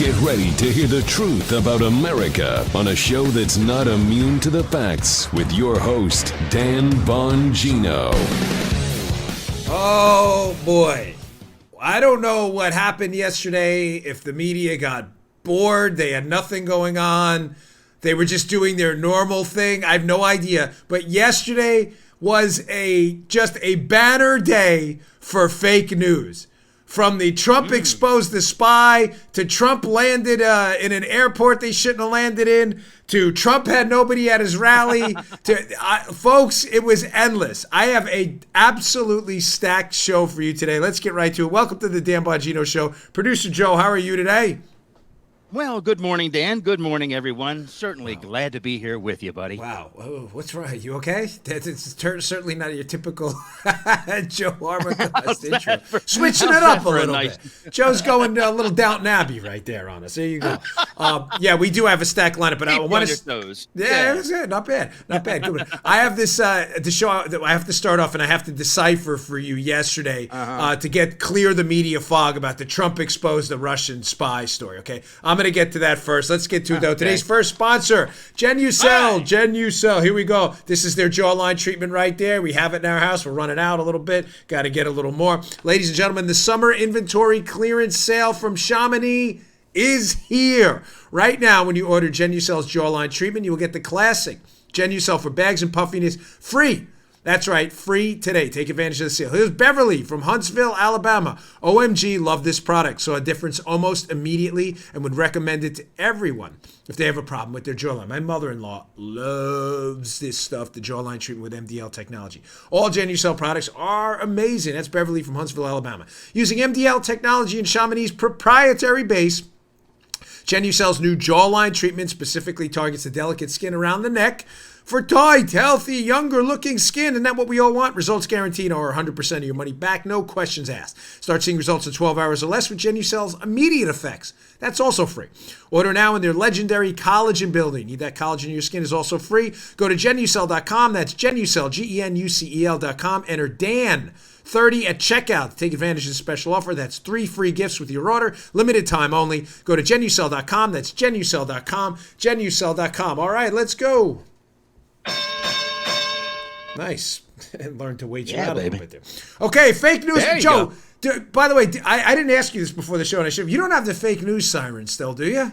Get ready to hear the truth about America on a show that's not immune to the facts with your host, Dan Bongino. Oh, boy. I don't know what happened yesterday, if the media got bored, they had nothing going on, they were just doing their normal thing. I have no idea. But yesterday was just a banner day for fake news. From the Trump exposed the spy, to Trump landed in an airport they shouldn't have landed in, to Trump had nobody at his rally, folks, it was endless. I have a absolutely stacked show for you today. Let's get right to it. Welcome to the Dan Bongino Show. Producer Joe, how are you today? Well, good morning, Dan. Good morning, everyone. Certainly glad to be here with you, buddy. Wow. Oh, what's wrong? You okay? It's certainly not your typical Joe Armacost intro. Switching it up a little bit. Joe's going a little Downton Abbey right there on us. There you go. Yeah, we do have a stacked lineup, but I want to. Yeah, it's good. Not bad. Not bad. Good one. I have this the show that I have to start off, and I have to decipher for you yesterday to clear the media fog about the Trump exposed the Russian spy story. Okay, I'm going to get to that first. Let's get to it, though. Okay. Today's first sponsor, Genucel. Right. Genucel. Here we go. This is their jawline treatment right there. We have it in our house. We're running out a little bit. Got to get a little more. Ladies and gentlemen, the summer inventory clearance sale from Chamonix is here. Right now, when you order Genucel's jawline treatment, you will get the classic Genucel for bags and puffiness free. That's right, free today. Take advantage of the sale. Here's Beverly from Huntsville, Alabama. OMG, love this product. Saw a difference almost immediately and would recommend it to everyone if they have a problem with their jawline. My mother-in-law loves this stuff, the jawline treatment with MDL technology. All Genucel products are amazing. That's Beverly from Huntsville, Alabama. Using MDL technology and Chamonix's proprietary base, Genucel's new jawline treatment specifically targets the delicate skin around the neck for tight, healthy, younger-looking skin. Isn't that what we all want? Results guaranteed or 100% of your money back, no questions asked. Start seeing results in 12 hours or less with Genucel's immediate effects. That's also free. Order now in their legendary collagen building. Need that collagen in your skin is also free. Go to Genucel.com. That's Genucel, Genucel.com. Enter Dan30 at checkout to take advantage of the special offer. That's 3 free gifts with your order. Limited time only. Go to Genucel.com. That's Genucel.com. Genucel.com. All right, let's go. Nice. Learn to wait you out a little bit there. Okay, fake news. Joe, by the way, I didn't ask you this before the show, and I should. You don't have the fake news siren still, do you?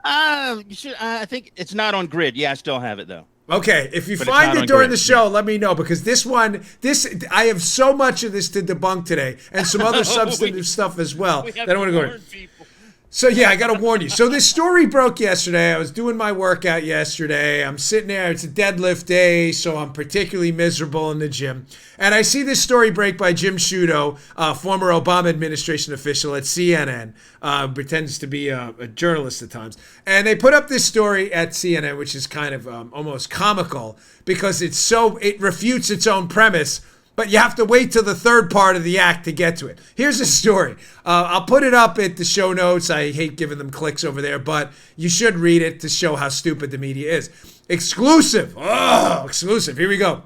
You should. I think it's not on grid. Yeah, I still have it, though. Okay, if you find it during the show, let me know, because I have so much of this to debunk today, and some other substantive stuff as well. I don't want to go in. So, yeah, I got to warn you. So this story broke yesterday. I was doing my workout yesterday. I'm sitting there. It's a deadlift day, so I'm particularly miserable in the gym. And I see this story break by Jim Sciutto, former Obama administration official at CNN, pretends to be a journalist at times. And they put up this story at CNN, which is kind of almost comical, because it refutes its own premise. But you have to wait till the third part of the act to get to it. Here's the story. I'll put it up at the show notes. I hate giving them clicks over there, but you should read it to show how stupid the media is. Exclusive. Oh, exclusive. Here we go.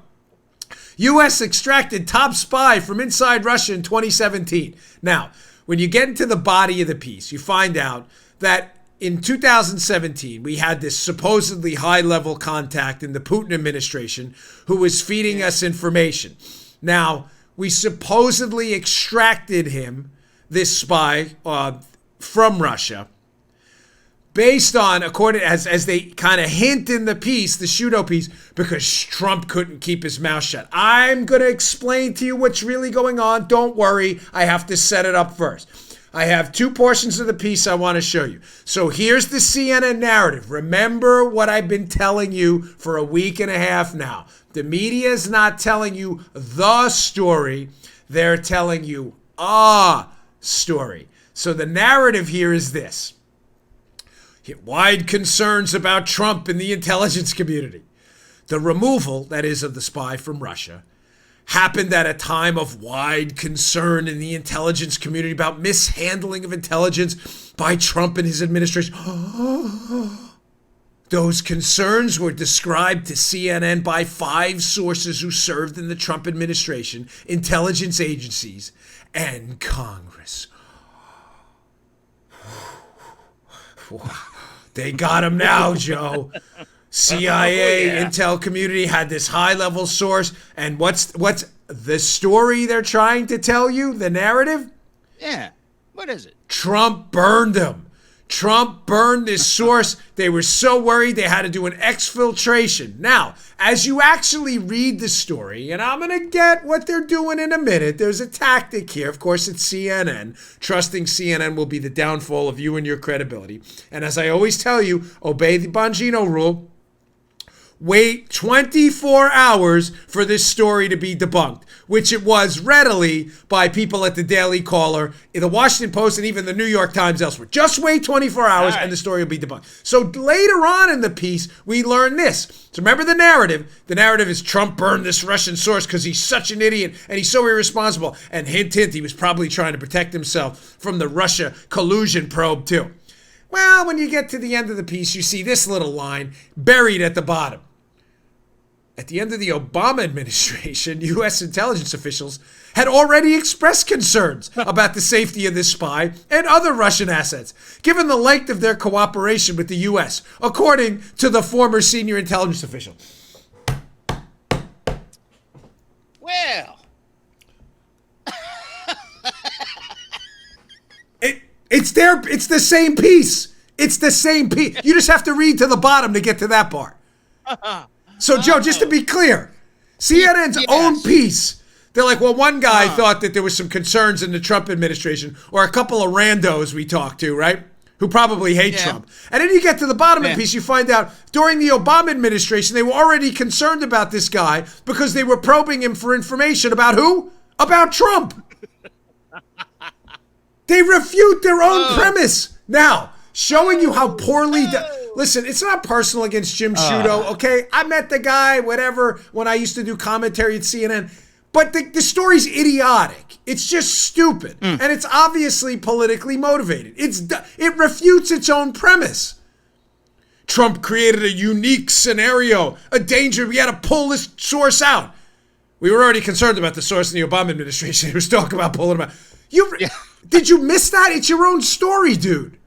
U.S. extracted top spy from inside Russia in 2017. Now, when you get into the body of the piece, you find out that in 2017, we had this supposedly high-level contact in the Putin administration who was feeding us information. Now, we supposedly extracted him, this spy, from Russia, based on, according as they kind of hint in the piece, the Sciutto piece, because Trump couldn't keep his mouth shut. I'm going to explain to you what's really going on. Don't worry. I have to set it up first. I have 2 portions of the piece I want to show you. So here's the CNN narrative. Remember what I've been telling you for a week and a half now. The media is not telling you the story. They're telling you a story. So the narrative here is this. Wide concerns about Trump in the intelligence community. The removal, that is, of the spy from Russia, happened at a time of wide concern in the intelligence community about mishandling of intelligence by Trump and his administration. Those concerns were described to CNN by 5 sources who served in the Trump administration, intelligence agencies, and Congress. They got him now, Joe. CIA, intel community had this high-level source, and what's the story they're trying to tell you? The narrative? Yeah. What is it? Trump burned them. Trump burned this source. They were so worried they had to do an exfiltration. Now, as you actually read the story, and I'm going to get what they're doing in a minute, there's a tactic here. Of course, it's CNN. Trusting CNN will be the downfall of you and your credibility. And as I always tell you, obey the Bongino rule. Wait 24 hours for this story to be debunked, which it was readily by people at the Daily Caller, in the Washington Post, and even the New York Times elsewhere. Just wait 24 hours and the story will be debunked. So later on in the piece, we learn this. So remember the narrative. The narrative is Trump burned this Russian source because he's such an idiot and he's so irresponsible. And hint, hint, he was probably trying to protect himself from the Russia collusion probe too. Well, when you get to the end of the piece, you see this little line buried at the bottom. At the end of the Obama administration, U.S. intelligence officials had already expressed concerns about the safety of this spy and other Russian assets, given the length of their cooperation with the U.S., according to the former senior intelligence official. Well. It's the same piece. It's the same piece. You just have to read to the bottom to get to that part. So, Joe, just to be clear, CNN's own piece, they're like, well, one guy thought that there was some concerns in the Trump administration, or a couple of randos we talked to, right, who probably hate Trump. And then you get to the bottom of the piece, you find out during the Obama administration, they were already concerned about this guy because they were probing him for information about who? About Trump. They refute their own premise. Now, showing you how poorly... Listen, it's not personal against Jim Sciutto, okay? I met the guy, whatever, when I used to do commentary at CNN. But the story's idiotic. It's just stupid. And it's obviously politically motivated. It refutes its own premise. Trump created a unique scenario, a danger. We had to pull this source out. We were already concerned about the source in the Obama administration. He was talking about pulling him out. Did you miss that? It's your own story, dude.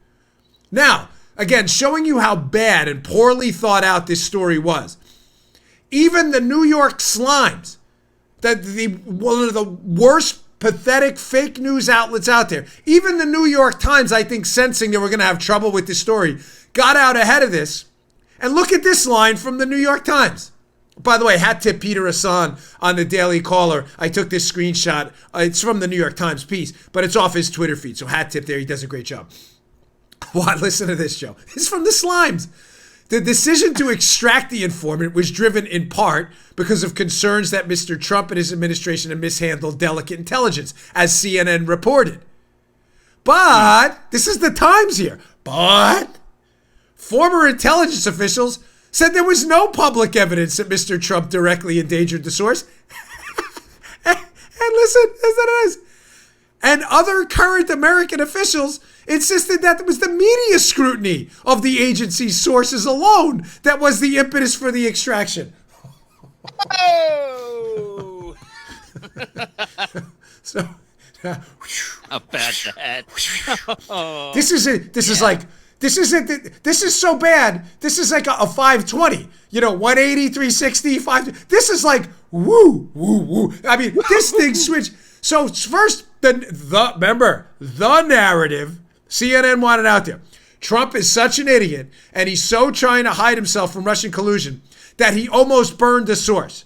Now... Again, showing you how bad and poorly thought out this story was. Even the New York Slimes, one of the worst, pathetic fake news outlets out there, even the New York Times, I think, sensing that we're going to have trouble with this story, got out ahead of this. And look at this line from the New York Times. By the way, hat tip Peter Hassan on the Daily Caller. I took this screenshot. It's from the New York Times piece, but it's off his Twitter feed. So hat tip there. He does a great job. Why? Listen to this, Joe. It's from the Slimes. The decision to extract the informant was driven in part because of concerns that Mr. Trump and his administration had mishandled delicate intelligence, as CNN reported. But, this is the Times here, but former intelligence officials said there was no public evidence that Mr. Trump directly endangered the source. and listen it is. And other current American officials insisted that it was the media scrutiny of the agency's sources alone that was the impetus for the extraction. Oh! So, about that. This is so bad. This is like a 520. 180, 360, 5. This is like woo. I mean, this thing switched. So first, remember, the narrative, CNN wanted out there. Trump is such an idiot, and he's so trying to hide himself from Russian collusion that he almost burned the source.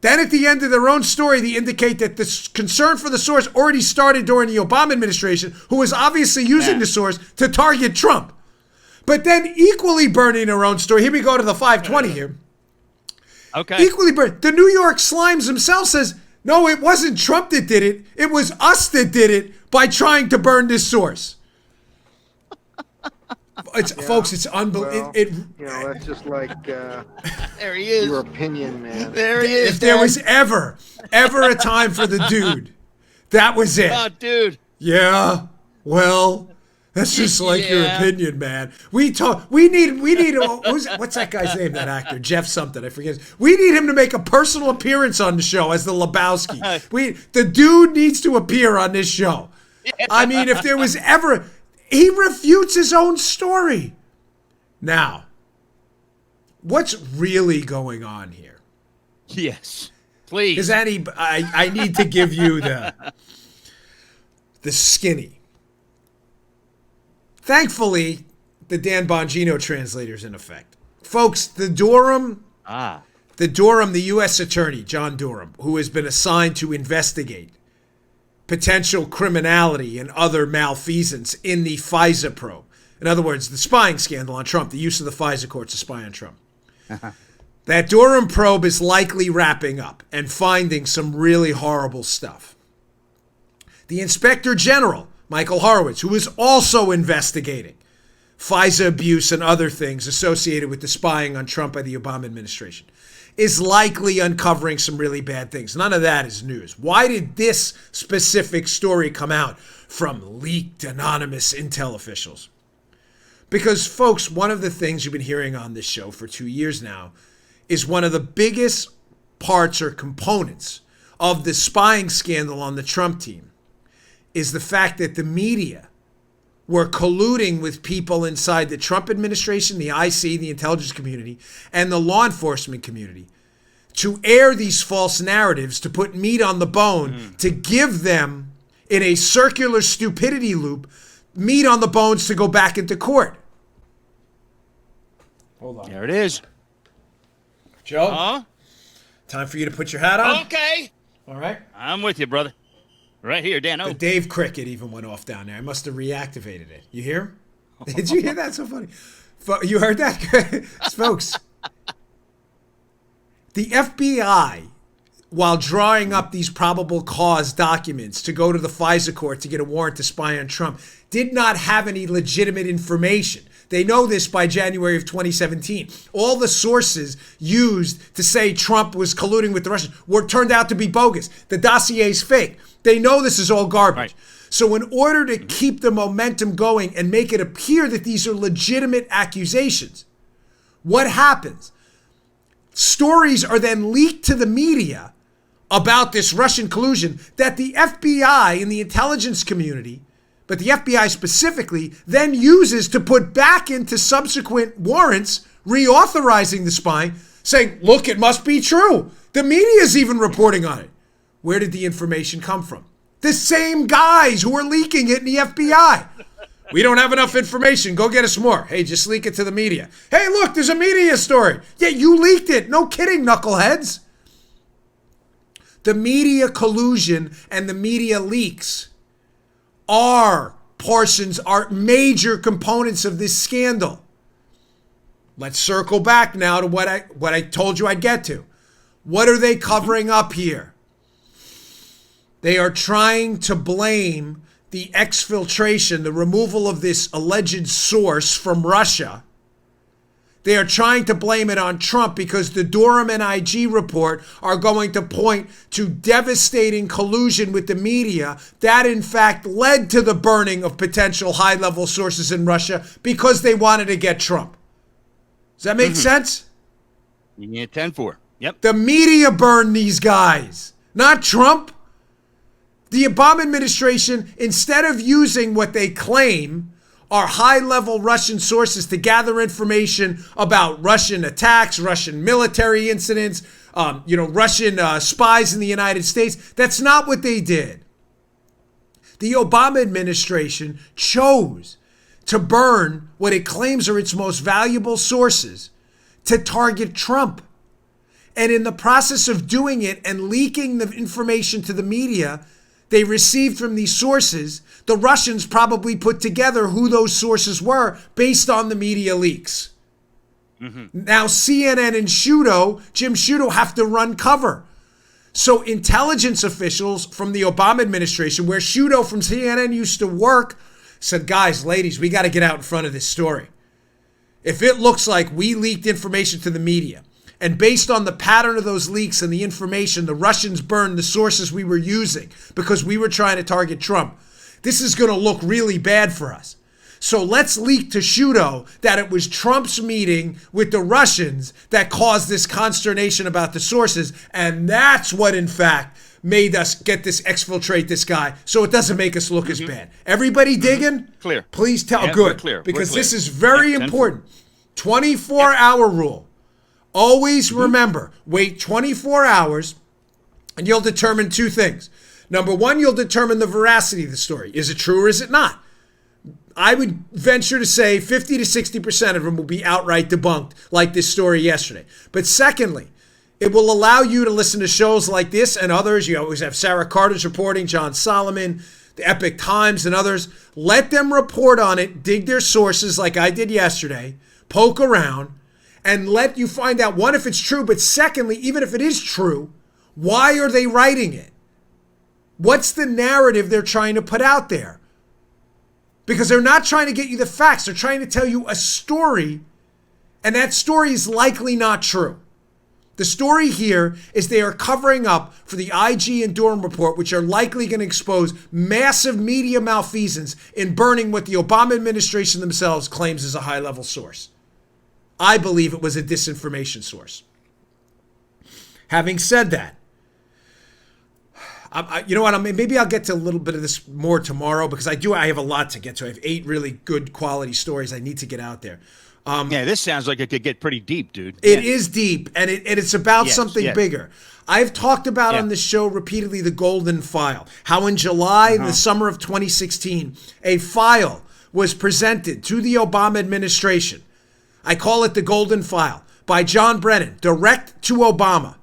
Then at the end of their own story, they indicate that the concern for the source already started during the Obama administration, who was obviously using the source to target Trump. But then equally burning their own story, here we go to the 520 here. Okay. Equally burned. The New York Slimes themselves says, no, it wasn't Trump that did it. It was us that did it by trying to burn this source. Folks, it's unbelievable. That's just like there he is. Your opinion, man. There he is. If there was ever a time for the dude, that was it. Oh, dude. Yeah. Well, that's just like your opinion, man. We need. What's that guy's name? That actor, Jeff something. I forget. We need him to make a personal appearance on the show as the Lebowski. The dude needs to appear on this show. I mean, if there was ever. He refutes his own story. Now, what's really going on here? Yes, please. Because I need to give you the skinny. Thankfully, the Dan Bongino translator's in effect. Folks, the Durham, the U.S. Attorney, John Durham, who has been assigned to investigate potential criminality and other malfeasance in the FISA probe. In other words, the spying scandal on Trump, the use of the FISA court to spy on Trump. That Durham probe is likely wrapping up and finding some really horrible stuff. The Inspector General, Michael Horowitz, who is also investigating FISA abuse and other things associated with the spying on Trump by the Obama administration, is likely uncovering some really bad things. None of that is news. Why did this specific story come out from leaked anonymous intel officials? Because, folks, one of the things you've been hearing on this show for 2 years now is one of the biggest parts or components of the spying scandal on the Trump team is the fact that the media were colluding with people inside the Trump administration, the IC, the intelligence community, and the law enforcement community to air these false narratives, to put meat on the bone, to give them, in a circular stupidity loop, meat on the bones to go back into court. Hold on. There it is. Joe, time for you to put your hat on. Okay. All right. I'm with you, brother. Right here, Dan. The Dave Cricket even went off down there. I must have reactivated it. You hear? Did you hear that? So funny. You heard that? Folks, the FBI, while drawing up these probable cause documents to go to the FISA court to get a warrant to spy on Trump, did not have any legitimate information. They know this by January of 2017. All the sources used to say Trump was colluding with the Russians turned out to be bogus. The dossier's fake. They know this is all garbage. Right. So in order to keep the momentum going and make it appear that these are legitimate accusations, what happens? Stories are then leaked to the media about this Russian collusion that the FBI and the intelligence community, but the FBI specifically, then uses to put back into subsequent warrants reauthorizing the spying, saying, look, it must be true. The media is even reporting on it. Where did the information come from? The same guys who are leaking it in the FBI. We don't have enough information. Go get us more. Hey, just leak it to the media. Hey, look, there's a media story. Yeah, you leaked it. No kidding, knuckleheads. The media collusion and the media leaks are major components of this scandal. Let's circle back now to what I told you I'd get to. What are they covering up here? They are trying to blame the exfiltration, the removal of this alleged source from Russia. They are trying to blame it on Trump because the Durham and IG report are going to point to devastating collusion with the media that in fact led to the burning of potential high-level sources in Russia because they wanted to get Trump. Does that make sense? Yeah, 10-4. Yep. The media burned these guys, not Trump. The Obama administration, instead of using what they claim are high-level Russian sources to gather information about Russian attacks, Russian military incidents, Russian spies in the United States, that's not what they did. The Obama administration chose to burn what it claims are its most valuable sources to target Trump. And in the process of doing it and leaking the information to the media they received from these sources, the Russians probably put together who those sources were based on the media leaks. Now CNN and Jim Sciutto have to run cover. So intelligence officials from the Obama administration, where Sciutto from CNN used to work, said, guys, ladies, we got to get out in front of this story. If it looks like we leaked information to the media, and based on the pattern of those leaks and the information, the Russians burned the sources we were using because we were trying to target Trump, this is going to look really bad for us. So let's leak to Sciutto that it was Trump's meeting with the Russians that caused this consternation about the sources. And that's what, in fact, made us get this, exfiltrate this guy, so it doesn't make us look as bad. Everybody digging? Clear. Please tell. Yeah, Good. we're clear. Because We're clear. this is very Yeah, important. 24-hour rule. Always remember, wait 24 hours and you'll determine two things. Number one, you'll determine the veracity of the story. Is it true or is it not? I would venture to say 50 to 60% of them will be outright debunked, like this story yesterday. But secondly, it will allow you to listen to shows like this and others. You always have Sarah Carter's reporting, John Solomon, the Epic Times, and others. Let them report on it, dig their sources like I did yesterday, poke around, and let you find out, one, if it's true, but secondly, even if it is true, why are they writing it? What's the narrative they're trying to put out there? Because they're not trying to get you the facts. They're trying to tell you a story, and that story is likely not true. The story here is they are covering up for the IG and Durham report, which are likely going to expose massive media malfeasance in burning what the Obama administration themselves claims is a high-level source. I believe it was a disinformation source. Having said that, you know what? Maybe I'll get to a little bit of this more tomorrow because I have a lot to get to. I have 8 really good quality stories I need to get out there. Yeah, this sounds like it could get pretty deep, dude. It is deep, and it's about something bigger. I've talked about on this show repeatedly the Golden File, how in July, the summer of 2016, a file was presented to the Obama administration. I call it the Golden File, by John Brennan, direct to Obama.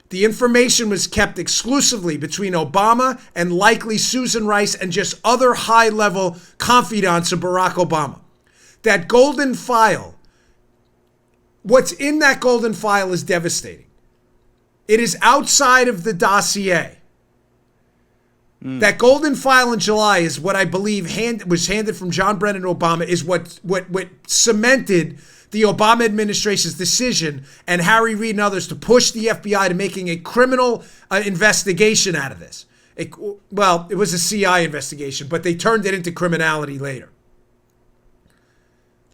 The information was kept exclusively between Obama and likely Susan Rice and just other high-level confidants of Barack Obama. That Golden File, what's in that Golden File is devastating. It is outside of the dossier. That Golden File in July is what I believe was handed from John Brennan to Obama, is what cemented the Obama administration's decision and Harry Reid and others to push the FBI to making a criminal investigation out of this. It was a CI investigation, but they turned it into criminality later.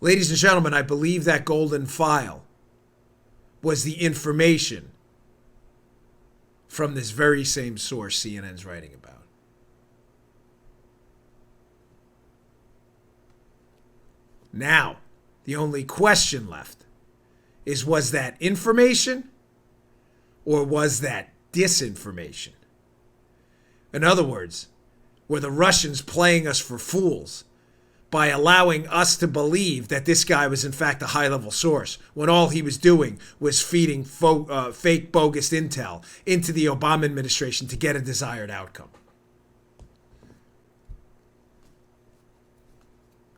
Ladies and gentlemen, I believe that Golden File was the information from this very same source CNN's writing about. Now, the only question left is, was that information or was that disinformation? In other words, were the Russians playing us for fools by allowing us to believe that this guy was in fact a high-level source when all he was doing was feeding fake bogus intel into the Obama administration to get a desired outcome?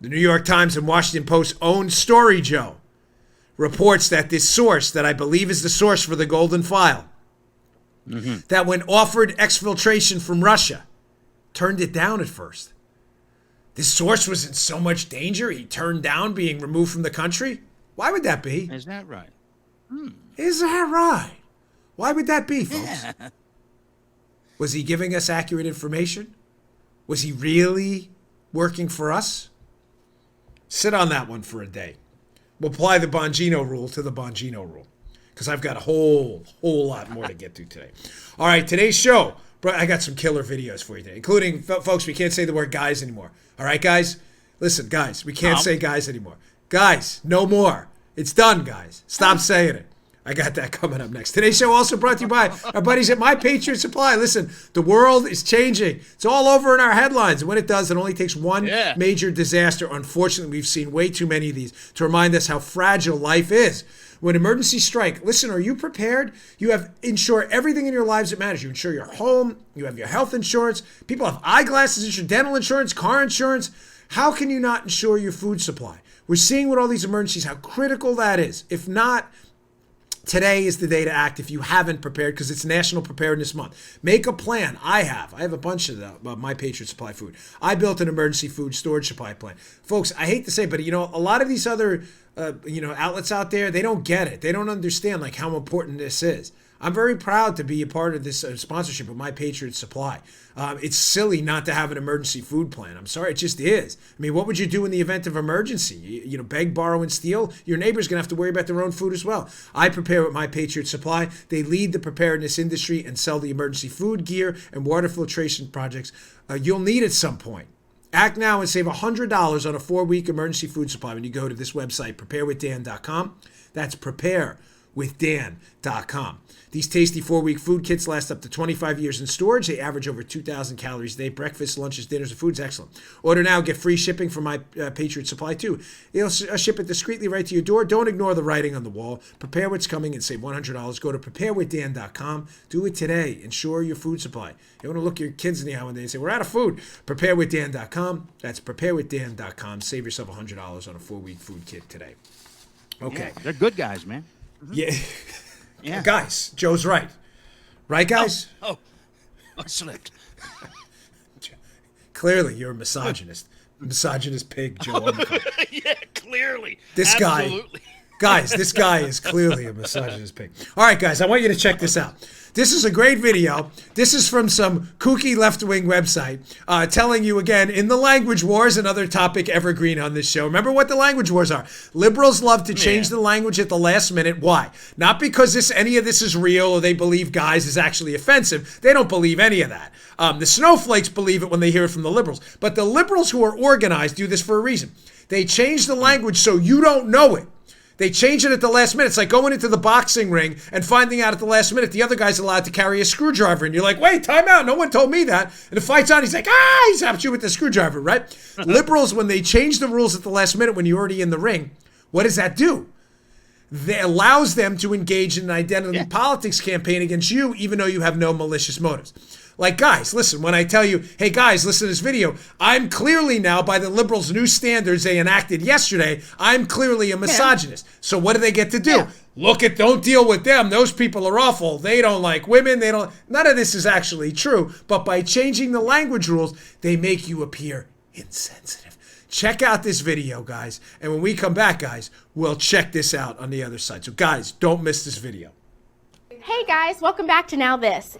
The New York Times and Washington Post's own story, Joe, reports that this source, that I believe is the source for the Golden File, that when offered exfiltration from Russia, turned it down at first. This source was in so much danger, he turned down being removed from the country? Why would that be? Is that right? Is that right? Why would that be, folks? Was he giving us accurate information? Was he really working for us? Sit on that one for a day. We'll apply the Bongino rule to the Bongino rule because I've got a whole lot more to get to today. All right, today's show, I got some killer videos for you today, including, folks, we can't say the word guys anymore. All right, guys? Listen, guys, we can't say guys anymore. Guys, no more. It's done, guys. Stop saying it. I got that coming up next. Today's show also brought to you by our buddies at My Patriot Supply. Listen, the world is changing. It's all over in our headlines. And when it does, it only takes one major disaster. Unfortunately, we've seen way too many of these to remind us how fragile life is. When emergencies strike, listen, are you prepared? You have insure everything in your lives that matters. You insure your home. You have your health insurance. People have eyeglasses, insure dental insurance, car insurance. How can you not insure your food supply? We're seeing with all these emergencies how critical that is. If not, today is the day to act if you haven't prepared, because it's National Preparedness Month. Make a plan. I have a bunch of My Patriot Supply food. I built an emergency food storage supply plan. Folks, I hate to say, but a lot of these other outlets out there, they don't get it. They don't understand like how important this is. I'm very proud to be a part of this sponsorship of My Patriot Supply. It's silly not to have an emergency food plan. I'm sorry, it just is. I mean, what would you do in the event of emergency? You know, beg, borrow, and steal? Your neighbor's going to have to worry about their own food as well. I prepare with My Patriot Supply. They lead the preparedness industry and sell the emergency food, gear, and water filtration projects you'll need at some point. Act now and save $100 on a 4-week emergency food supply when you go to this website, preparewithdan.com. That's preparewithdan.com. These tasty 4-week food kits last up to 25 years in storage. They average over 2,000 calories a day. Breakfast, lunches, dinners, and food's excellent. Order now. Get free shipping from My Patriot Supply, too. They'll ship it discreetly right to your door. Don't ignore the writing on the wall. Prepare what's coming and save $100. Go to preparewithdan.com. Do it today. Ensure your food supply. You want to look your kids in the eye one day and say, we're out of food. Preparewithdan.com. That's preparewithdan.com. Save yourself $100 on a 4-week food kit today. Okay. Yeah, they're good guys, man. Yeah. Yeah. Guys, Joe's right. Right, guys? Oh, I slipped. Clearly, you're a misogynist. Misogynist pig, Joe Omicron. Yeah, clearly. This Absolutely. Guys, this guy is clearly a misogynist pig. All right, guys, I want you to check this out. This is a great video. This is from some kooky left-wing website telling you, again, in the language wars, another topic evergreen on this show. Remember what the language wars are. Liberals love to change the language at the last minute. Why? Not because any of this is real or they believe guys is actually offensive. They don't believe any of that. The snowflakes believe it when they hear it from the liberals. But the liberals who are organized do this for a reason. They change the language so you don't know it. They change it at the last minute. It's like going into the boxing ring and finding out at the last minute the other guy's allowed to carry a screwdriver. And you're like, wait, time out. No one told me that. And the fight's on. He's like, he zapped you with the screwdriver, right? Liberals, when they change the rules at the last minute when you're already in the ring, what does that do? That allows them to engage in an identity politics campaign against you, even though you have no malicious motives. Like, guys, listen, when I tell you, hey, guys, listen to this video, I'm clearly now, by the liberals' new standards they enacted yesterday, I'm clearly a misogynist. So what do they get to do? Don't deal with them. Those people are awful. They don't like women. None of this is actually true. But by changing the language rules, they make you appear insensitive. Check out this video, guys. And when we come back, guys, we'll check this out on the other side. So, guys, don't miss this video. Hey, guys, welcome back to Now This.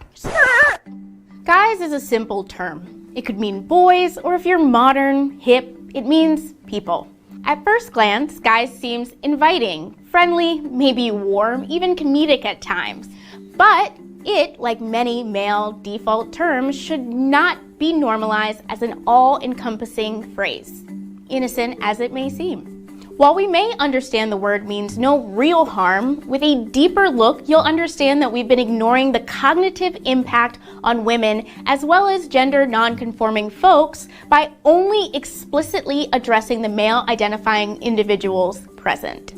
Guys is a simple term. It could mean boys, or if you're modern, hip, it means people. At first glance, guys seems inviting, friendly, maybe warm, even comedic at times. But it, like many male default terms, should not be normalized as an all-encompassing phrase, innocent as it may seem. While we may understand the word means no real harm, with a deeper look, you'll understand that we've been ignoring the cognitive impact on women as well as gender non-conforming folks by only explicitly addressing the male-identifying individuals present.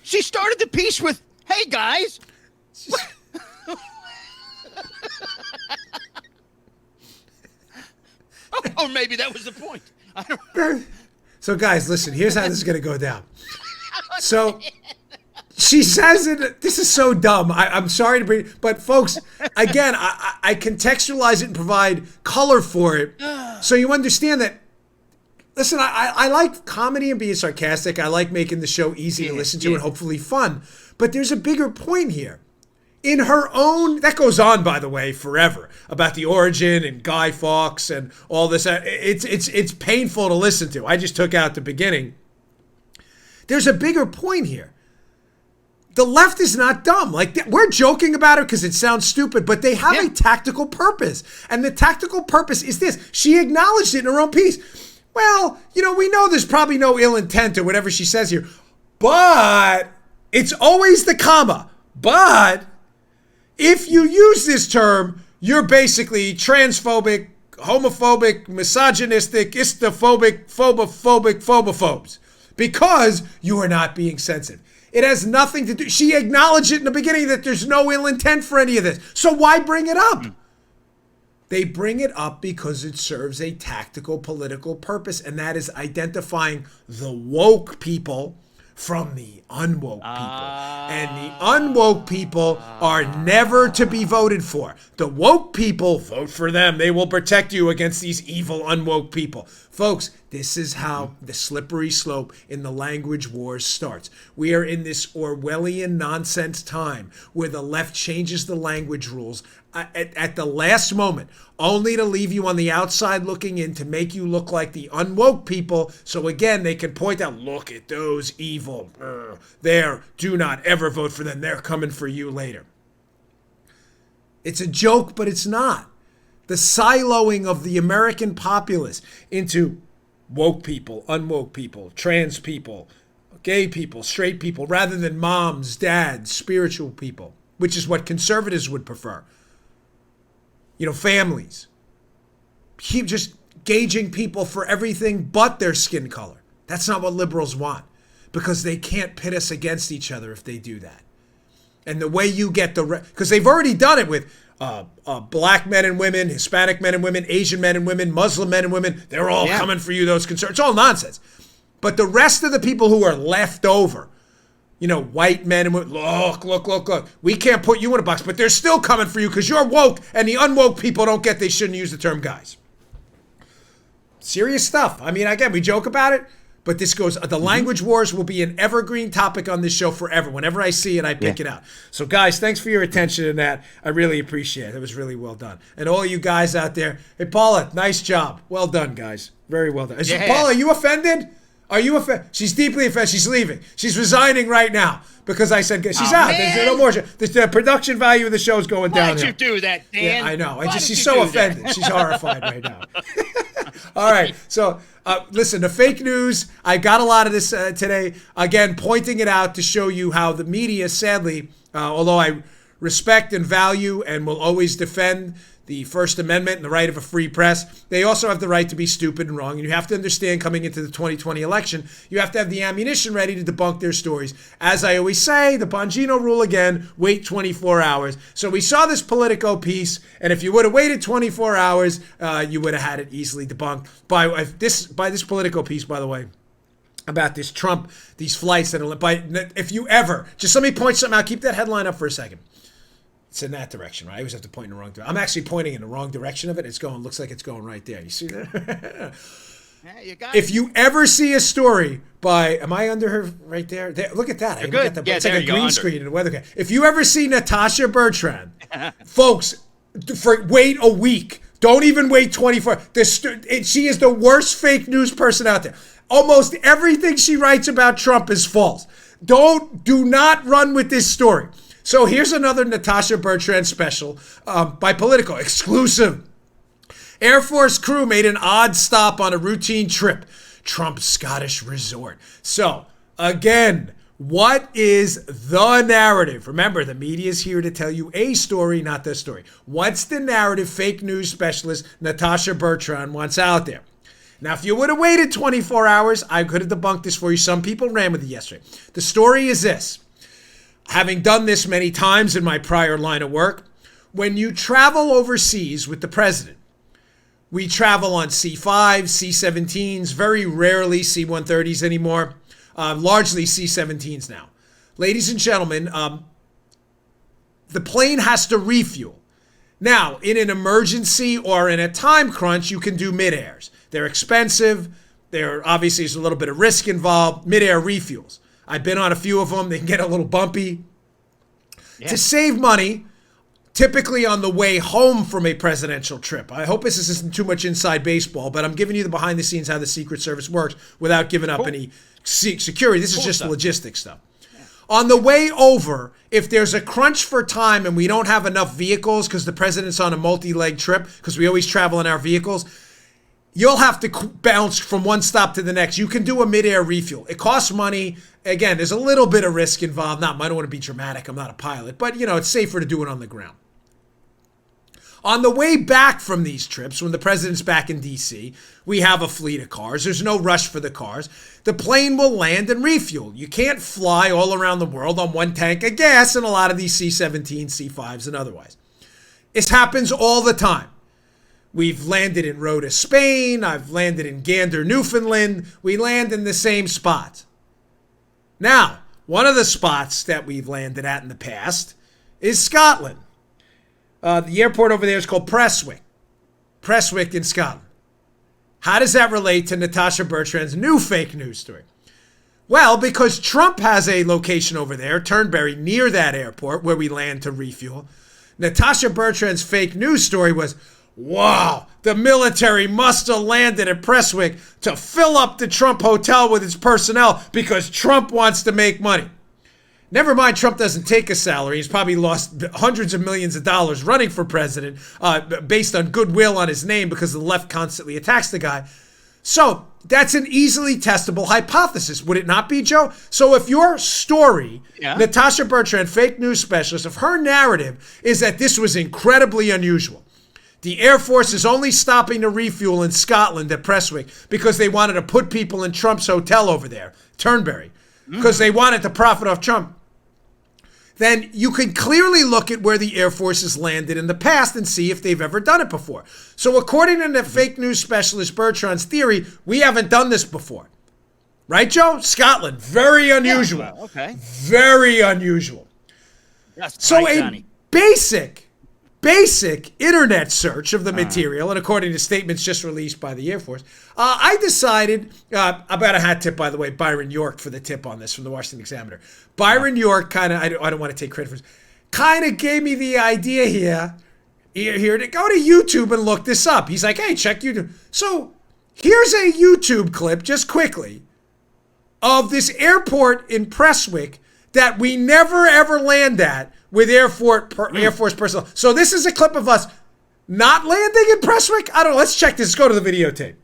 She started the piece with, hey, guys. Or maybe that was the point. I don't. So, guys, listen, here's how this is going to go down. So, she says it. This is so dumb. I'm sorry to bring but folks, again, I contextualize it and provide color for it so you understand that. Listen, I like comedy and being sarcastic. I like making the show easy to listen to and hopefully fun. But there's a bigger point here. In her own, that goes on, by the way, forever, about the origin and Guy Fawkes and all this. It's painful to listen to. I just took out the beginning. There's a bigger point here. The left is not dumb. Like, we're joking about it because it sounds stupid, but they have a tactical purpose. And the tactical purpose is this. She acknowledged it in her own piece. Well, we know there's probably no ill intent or whatever she says here, but it's always the comma. But if you use this term, you're basically transphobic, homophobic, misogynistic, istophobic, phobophobes, because you are not being sensitive. It has nothing to do. She acknowledged it in the beginning that there's no ill intent for any of this. So why bring it up? They bring it up because it serves a tactical political purpose, and that is identifying the woke people from the unwoke people. And the unwoke people are never to be voted for. The woke people, vote for them. They will protect you against these evil unwoke people. Folks, This is how the slippery slope in the language wars starts. We are in this Orwellian nonsense time where the left changes the language rules at the last moment, only to leave you on the outside looking in to make you look like the unwoke people. So again, they can point out, look at those evil. There, do not ever vote for them. They're coming for you later. It's a joke, but it's not. The siloing of the American populace into woke people, unwoke people, trans people, gay people, straight people, rather than moms, dads, spiritual people, which is what conservatives would prefer. Families. Keep just gauging people for everything but their skin color. That's not what liberals want, because they can't pit us against each other if they do that. And the way you get because they've already done it with black men and women, Hispanic men and women, Asian men and women, Muslim men and women. They're all coming for you, those concerns. It's all nonsense. But the rest of the people who are left over, white men and women, look. We can't put you in a box, but they're still coming for you because you're woke, and the unwoke people don't get they shouldn't use the term guys. Serious stuff. I mean, again, we joke about it, but this goes, the language wars will be an evergreen topic on this show forever. Whenever I see it, I pick it out. So guys, thanks for your attention in that. I really appreciate it. It was really well done. And all you guys out there, hey, Paula, nice job. Well done, guys. Very well done. Paula, are you offended? Are you offended? She's deeply offended. She's leaving. She's resigning right now because I said she's out. Man. There's no more. The production value of the show is going down. Why did you do that, Dan? Yeah, I know. She's so offended. She's horrified right now. All right. So listen, the fake news. I got a lot of this today. Again, pointing it out to show you how the media, sadly, although I respect and value and will always defend the First Amendment and the right of a free press, they also have the right to be stupid and wrong. And you have to understand, coming into the 2020 election, you have to have the ammunition ready to debunk their stories. As I always say, the Bongino rule again, wait 24 hours. So we saw this Politico piece, and if you would have waited 24 hours, you would have had it easily debunked by this Politico piece, by the way, about this Trump, these flights that are, if you ever, just let me point something out, keep that headline up for a second. It's in that direction, right? I always have to point in the wrong direction. I'm actually pointing in the wrong direction of it. Looks like it's going right there. You see that? If you ever see a story by, am I under her right there? Look at that. Good. It's like a green screen in a weather cam. If you ever see Natasha Bertrand, folks, wait a week. Don't even wait 24. She is the worst fake news person out there. Almost everything she writes about Trump is false. Do not run with this story. So here's another Natasha Bertrand special by Politico, exclusive. Air Force crew made an odd stop on a routine trip. Trump's Scottish resort. So again, what is the narrative? Remember, the media is here to tell you a story, not the story. What's the narrative fake news specialist Natasha Bertrand wants out there? Now, if you would have waited 24 hours, I could have debunked this for you. Some people ran with it yesterday. The story is this. Having done this many times in my prior line of work, when you travel overseas with the president, we travel on C-5s, C-17s, very rarely C-130s anymore, largely C-17s now. Ladies and gentlemen, the plane has to refuel. Now, in an emergency or in a time crunch, you can do mid-airs. They're expensive. Obviously, there's a little bit of risk involved. Mid-air refuels. I've been on a few of them. They can get a little bumpy. Yeah. To save money, typically on the way home from a presidential trip. I hope this isn't too much inside baseball, but I'm giving you the behind the scenes how the Secret Service works without giving up any security. This is just logistics stuff. Yeah. On the way over, if there's a crunch for time and we don't have enough vehicles because the president's on a multi-leg trip, because we always travel in our vehicles, you'll have to bounce from one stop to the next. You can do a mid-air refuel. It costs money. Again, there's a little bit of risk involved. I don't want to be dramatic. I'm not a pilot. But, it's safer to do it on the ground. On the way back from these trips, when the president's back in D.C., we have a fleet of cars. There's no rush for the cars. The plane will land and refuel. You can't fly all around the world on one tank of gas in a lot of these C-17, C-5s, and otherwise. This happens all the time. We've landed in Rota, Spain. I've landed in Gander, Newfoundland. We land in the same spot. Now, one of the spots that we've landed at in the past is Scotland. The airport over there is called Prestwick in Scotland. How does that relate to Natasha Bertrand's new fake news story? Well, because Trump has a location over there, Turnberry, near that airport where we land to refuel. Natasha Bertrand's fake news story was, wow, the military must have landed at Prestwick to fill up the Trump hotel with its personnel because Trump wants to make money. Never mind, Trump doesn't take a salary. He's probably lost hundreds of millions of dollars running for president based on goodwill on his name because the left constantly attacks the guy. So that's an easily testable hypothesis, would it not be, Joe? So if your story, Natasha Bertrand, fake news specialist, if her narrative is that this was incredibly unusual, the Air Force is only stopping to refuel in Scotland at Prestwick because they wanted to put people in Trump's hotel over there, Turnberry, because they wanted to profit off Trump, then you can clearly look at where the Air Force has landed in the past and see if they've ever done it before. So according to the fake news specialist Bertrand's theory, we haven't done this before. Right, Joe? Scotland, very unusual. Yeah, well, okay. Very unusual. That's So right, a Johnny. basic internet search of the material, and according to statements just released by the Air Force, I decided, about a hat tip, by the way, Byron York for the tip on this from the Washington Examiner. Byron York kind of, I don't want to take credit for this, kind of gave me the idea here to go to YouTube and look this up. He's like, hey, check YouTube. So here's a YouTube clip, just quickly, of this airport in Prestwick that we never ever land at with Air Force personnel. So this is a clip of us not landing in Prestwick? I don't know. Let's check this. Let's go to the videotape.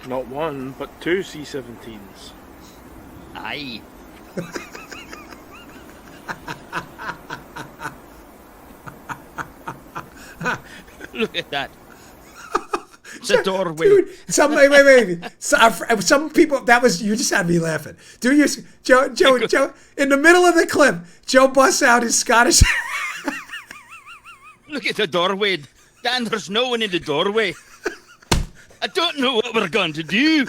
Not one, but two C-17s. Aye. Look at that. The doorway. Dude, wait. Some people, you just had me laughing. Joe, in the middle of the clip, Joe busts out his Scottish. Look at the doorway. Dan, there's no one in the doorway. I don't know what we're going to do.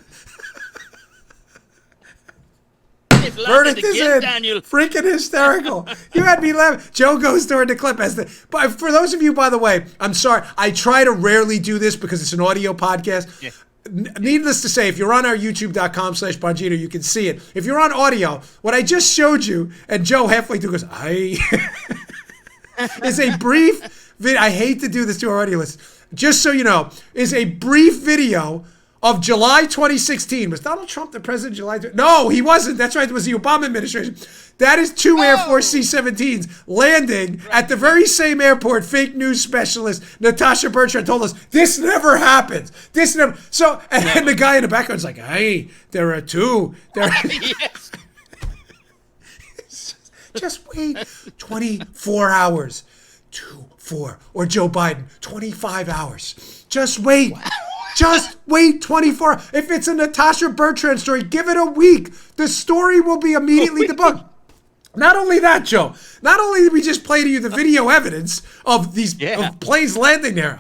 Verdict is in. Daniel. Freaking hysterical. You had me laughing. Joe goes toward the clip but for those of you, by the way, I'm sorry. I try to rarely do this because it's an audio podcast. Yeah. Needless to say, if you're on our youtube.com/Bongino, you can see it. If you're on audio, what I just showed you, and Joe halfway through goes, is a brief video. I hate to do this to our audio list. Just so you know, is a brief video of July 2016. Was Donald Trump the president in July? No, he wasn't. That's right. It was the Obama administration. That is two Air Force C-17s landing at the very same airport. Fake news specialist Natasha Bertrand told us this never happens. This never. So, and the guy in the background's like, hey, there are two. Yes. Just wait 24 hours. 4. Or Joe Biden, 25 hours. Just wait. Wow. Just wait 24 hours. If it's a Natasha Bertrand story, give it a week. The story will be immediately debunked. Not only that, Joe. Not only did we just play to you the video evidence of these of planes landing there.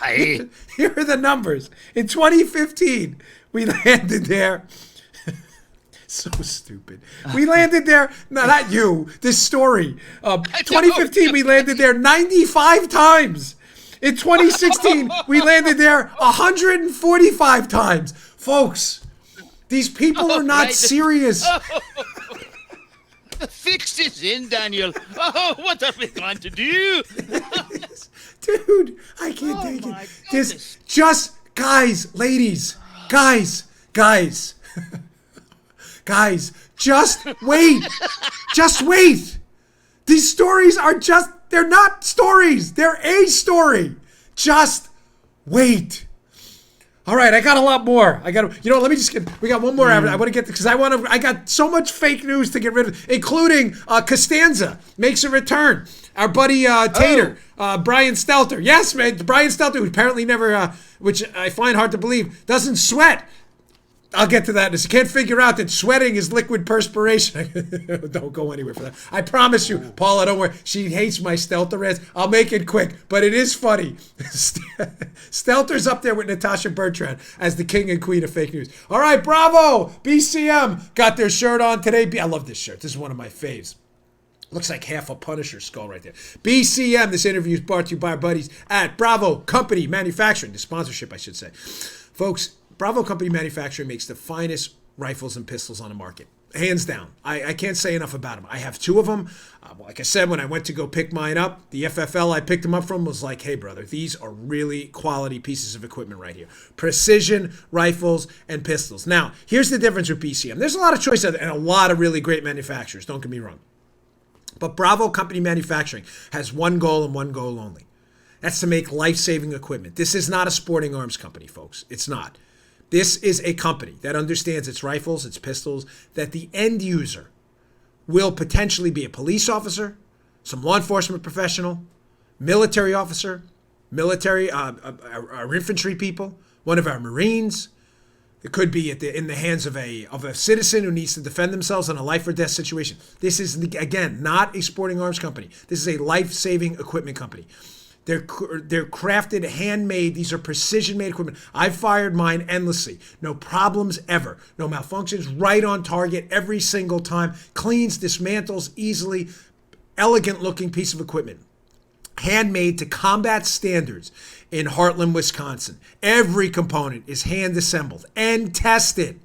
Here are the numbers. In 2015, we landed there. So stupid. We landed there, no, not you, this story. 2015, we landed there 95 times. In 2016, we landed there 145 times. Folks, these people are not serious. The fix is in, Daniel. Oh, what are we going to do? Dude, I can't take it. This, just, guys, ladies, guys. Guys, just wait. Just wait. These stories are they're not stories. They're a story. Just wait. All right, I got a lot more. Let me just we got one more. I want to get because I got so much fake news to get rid of, including Costanza makes a return. Our buddy Tater, Brian Stelter. Yes, man, Brian Stelter, who apparently never, which I find hard to believe, doesn't sweat. I'll get to that. I can't figure out that sweating is liquid perspiration. Don't go anywhere for that. I promise you, Paula, don't worry. She hates my Stelter rants. I'll make it quick, but it is funny. Stelter's up there with Natasha Bertrand as the king and queen of fake news. All right, bravo. BCM got their shirt on today. I love this shirt. This is one of my faves. Looks like half a Punisher skull right there. BCM, this interview is brought to you by our buddies at Bravo Company Manufacturing, the sponsorship, I should say. Folks, Bravo Company Manufacturing makes the finest rifles and pistols on the market. Hands down. I can't say enough about them. I have 2 of them. Like I said, when I went to go pick mine up, the FFL I picked them up from was like, hey, brother, these are really quality pieces of equipment right here. Precision rifles and pistols. Now, here's the difference with BCM. There's a lot of choice out there and a lot of really great manufacturers. Don't get me wrong. But Bravo Company Manufacturing has one goal and one goal only. That's to make life-saving equipment. This is not a sporting arms company, folks. It's not. This is a company that understands its rifles, its pistols, that the end user will potentially be a police officer, some law enforcement professional, military officer, our infantry people, one of our Marines. It could be in the hands of a citizen who needs to defend themselves in a life or death situation. This is, again, not a sporting arms company. This is a life-saving equipment company. They're crafted, handmade. These are precision-made equipment. I've fired mine endlessly. No problems ever. No malfunctions. Right on target every single time. Cleans, dismantles easily. Elegant-looking piece of equipment. Handmade to combat standards in Heartland, Wisconsin. Every component is hand-assembled and tested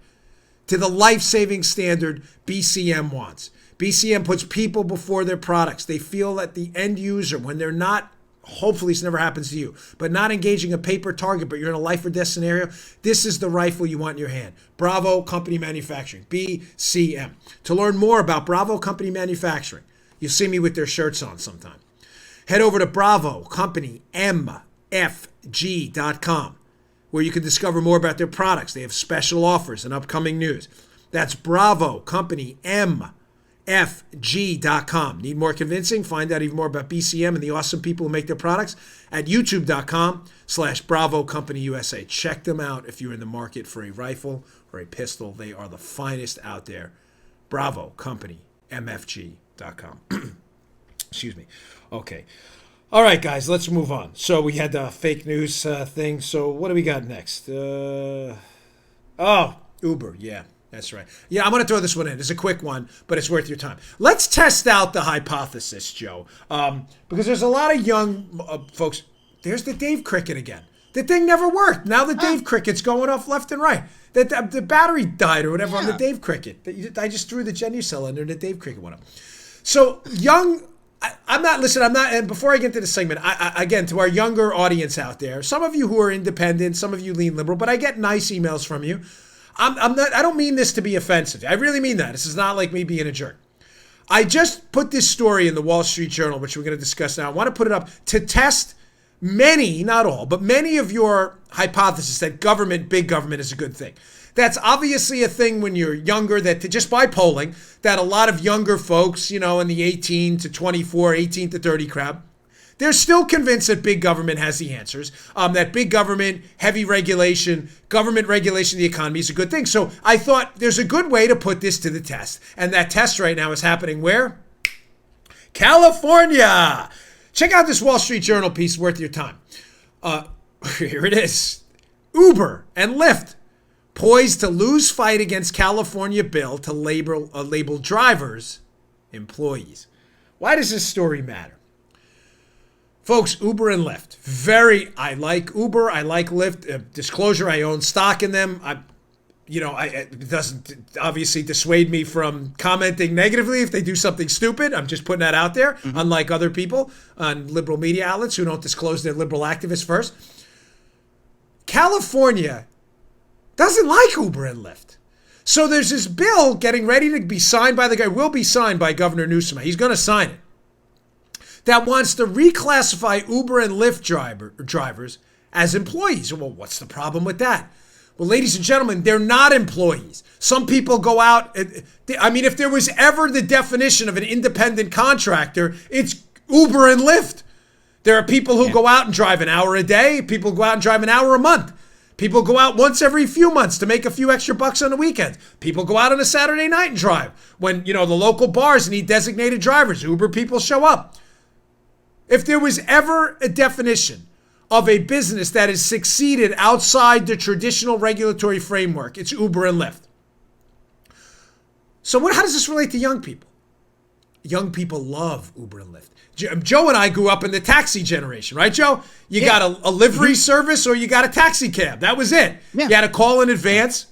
to the life-saving standard BCM wants. BCM puts people before their products. They feel that the end user, when they're not, hopefully this never happens to you, but not engaging a paper target, but you're in a life or death scenario, this is the rifle you want in your hand. Bravo Company Manufacturing, BCM. To learn more about Bravo Company Manufacturing, you'll see me with their shirts on sometime. Head over to Bravo Company MFG.com, where you can discover more about their products. They have special offers and upcoming news. That's Bravo Company MFG.com. Need more convincing? Find out even more about BCM and the awesome people who make their products at youtube.com/Bravo Company USA. Check them out if you're in the market for a rifle or a pistol. They are the finest out there. Bravo Company MFG.com. Excuse me. Okay. All right, guys, let's move on. So we had the fake news thing. So what do we got next? Uber. Yeah, that's right. Yeah, I'm going to throw this one in. It's a quick one, but it's worth your time. Let's test out the hypothesis, Joe, because there's a lot of young folks. There's the Dave Cricket again. The thing never worked. Now the Dave Cricket's going off left and right. The battery died or whatever on the Dave Cricket. I just threw the Genucell in there and the Dave Cricket went up. So young... I'm not, and before I get to the segment, again, to our younger audience out there, some of you who are independent, some of you lean liberal, but I get nice emails from you. I don't mean this to be offensive. I really mean that. This is not like me being a jerk. I just put this story in the Wall Street Journal, which we're going to discuss now. I want to put it up to test many, not all, but many of your hypotheses that big government is a good thing. That's obviously a thing when you're younger, that just by polling, that a lot of younger folks, in the 18 to 24, 18 to 30 crowd, they're still convinced that big government has the answers, that big government, heavy regulation, government regulation of the economy is a good thing. So I thought there's a good way to put this to the test. And that test right now is happening where? California. Check out this Wall Street Journal piece worth your time. Here it is. Uber and Lyft poised to lose fight against California bill to label drivers employees. Why does this story matter? Folks, Uber and Lyft. I like Uber. I like Lyft. Disclosure, I own stock in them. It doesn't obviously dissuade me from commenting negatively if they do something stupid. I'm just putting that out there, unlike other people on liberal media outlets who don't disclose their liberal activists first. California doesn't like Uber and Lyft. So there's this bill getting ready to be signed by will be signed by Governor Newsom. He's going to sign it. That wants to reclassify Uber and Lyft drivers as employees. Well, what's the problem with that? Well, ladies and gentlemen, they're not employees. Some people go out. If there was ever the definition of an independent contractor, it's Uber and Lyft. There are people who go out and drive an hour a day. People go out and drive an hour a month. People go out once every few months to make a few extra bucks on the weekends. People go out on a Saturday night and drive. When, the local bars need designated drivers, Uber people show up. If there was ever a definition of a business that has succeeded outside the traditional regulatory framework, it's Uber and Lyft. So how does this relate to young people? Young people love Uber and Lyft. Joe and I grew up in the taxi generation, right, Joe? You got a livery service or you got a taxi cab. That was it. Yeah. You had to call in advance.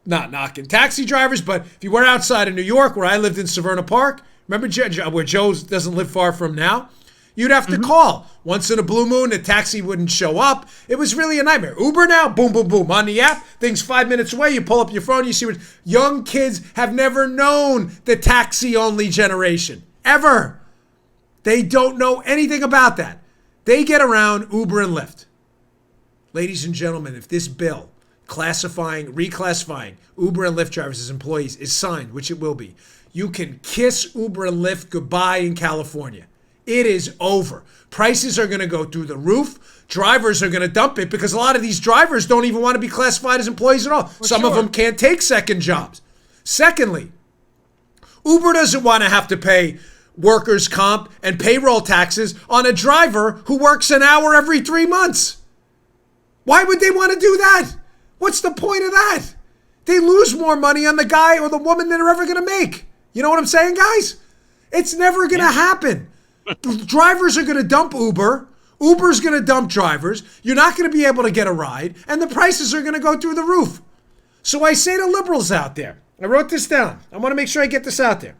Not knocking taxi drivers, but if you were outside of New York, where I lived in Severna Park, remember where Joe doesn't live far from now? You'd have to call. Once in a blue moon, the taxi wouldn't show up. It was really a nightmare. Uber now, boom, boom, boom. On the app, things 5 minutes away. You pull up your phone, you see what young kids have never known the taxi-only generation. Ever. They don't know anything about that. They get around Uber and Lyft. Ladies and gentlemen, if this bill reclassifying Uber and Lyft drivers as employees is signed, which it will be, you can kiss Uber and Lyft goodbye in California. It is over. Prices are going to go through the roof. Drivers are going to dump it because a lot of these drivers don't even want to be classified as employees at all. Some of them can't take second jobs. Secondly, Uber doesn't want to have to pay workers' comp and payroll taxes on a driver who works an hour every 3 months. Why would they want to do that? What's the point of that? They lose more money on the guy or the woman than they're ever going to make. You know what I'm saying, guys? It's never going to happen. Drivers are going to dump Uber. Uber's going to dump drivers. You're not going to be able to get a ride. And the prices are going to go through the roof. So I say to liberals out there, I wrote this down. I want to make sure I get this out there.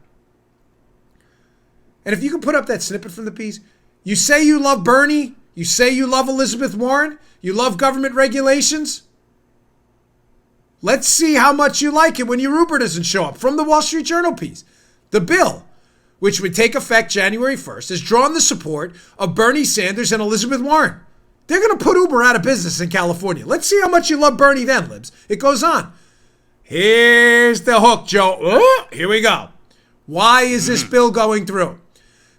And if you can put up that snippet from the piece, you say you love Bernie. You say you love Elizabeth Warren. You love government regulations. Let's see how much you like it when your Uber doesn't show up. From the Wall Street Journal piece. The bill, which would take effect January 1st, has drawn the support of Bernie Sanders and Elizabeth Warren. They're going to put Uber out of business in California. Let's see how much you love Bernie then, Libs. It goes on. Here's the hook, Joe. Oh, here we go. Why is this bill going through?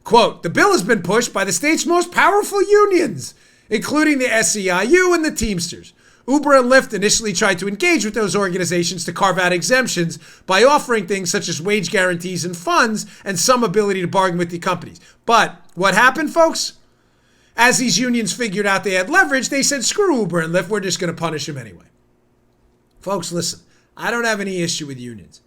Quote, the bill has been pushed by the state's most powerful unions, including the SEIU and the Teamsters. Uber and Lyft initially tried to engage with those organizations to carve out exemptions by offering things such as wage guarantees and funds and some ability to bargain with the companies. But what happened, folks? As these unions figured out they had leverage, they said, screw Uber and Lyft, we're just going to punish them anyway. Folks, listen, I don't have any issue with unions.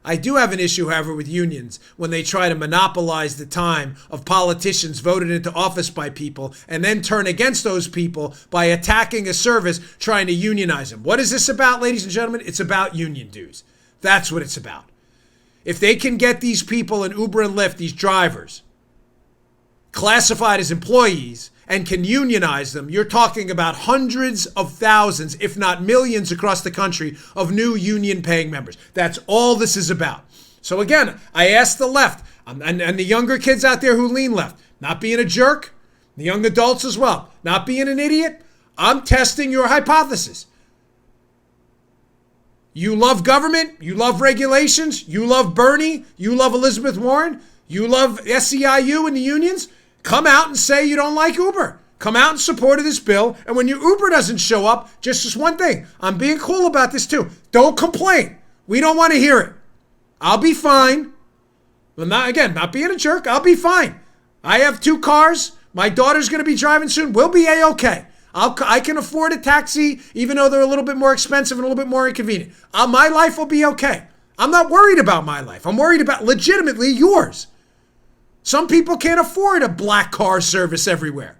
I do have an issue, however, with unions when they try to monopolize the time of politicians voted into office by people and then turn against those people by attacking a service trying to unionize them. What is this about, ladies and gentlemen? It's about union dues. That's what it's about. If they can get these people in Uber and Lyft, these drivers, classified as employees and can unionize them, you're talking about hundreds of thousands, if not millions across the country of new union paying members. That's all this is about. So again, I asked the left and the younger kids out there who lean left, not being a jerk, the young adults as well, not being an idiot. I'm testing your hypothesis. You love government, you love regulations, you love Bernie, you love Elizabeth Warren, you love SEIU and the unions. Come out and say you don't like Uber. Come out in support of this bill. And when your Uber doesn't show up, just one thing. I'm being cool about this too. Don't complain. We don't want to hear it. I'll be fine. Well, not being a jerk. I'll be fine. I have 2 cars. My daughter's going to be driving soon. We'll be A-okay. I can afford a taxi, even though they're a little bit more expensive and a little bit more inconvenient. My life will be okay. I'm not worried about my life. I'm worried about legitimately yours. Some people can't afford a black car service everywhere.